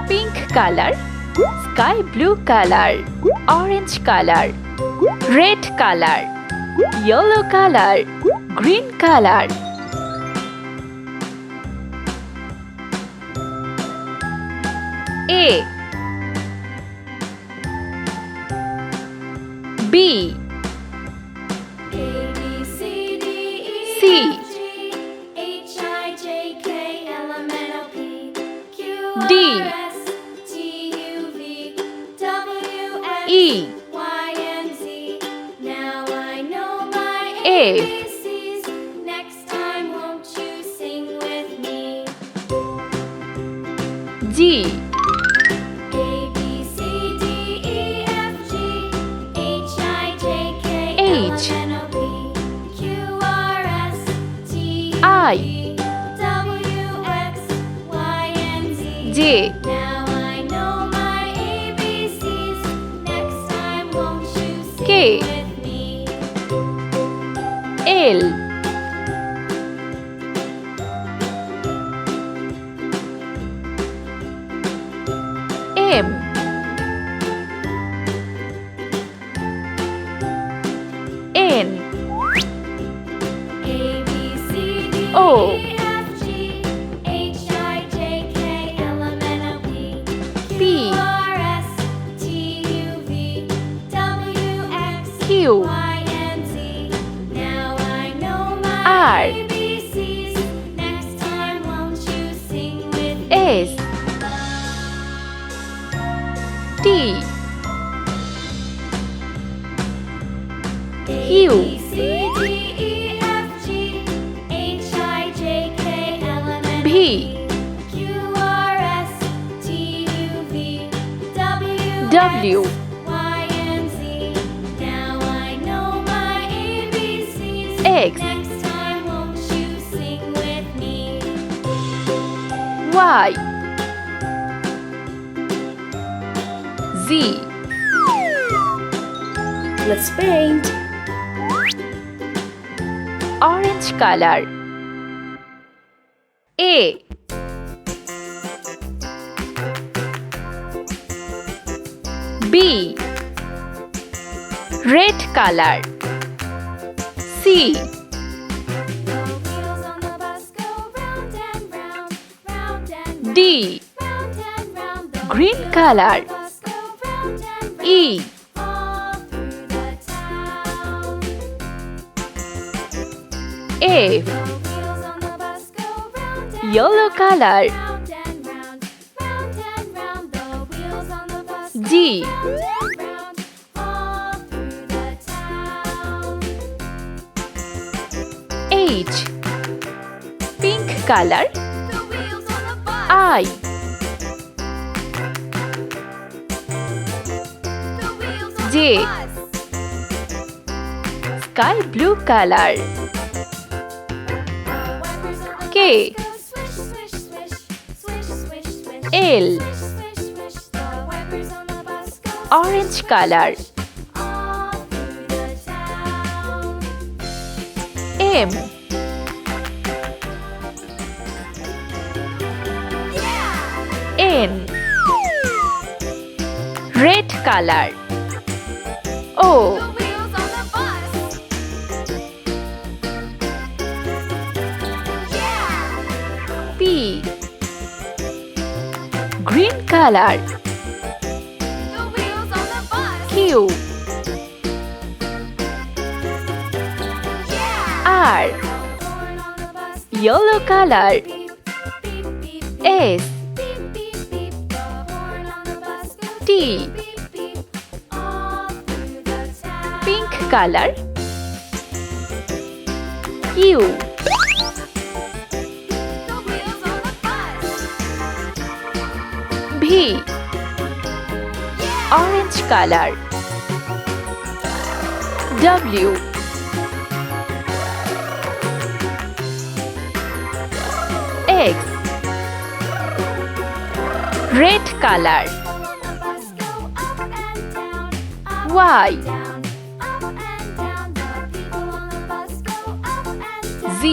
pink color, sky blue color, orange color, red color, yellow color, green color. A B C D E F G H I J K L M N O P Q R S T Q V W X Y Z. Let's paint. Orange color. A B red color. C D green color. E F yellow color. G H pink color. I J sky blue color. K L orange color. M N red color. O P green color. Q R yellow color. S T pink color. U V orange color. W X red color. Y Z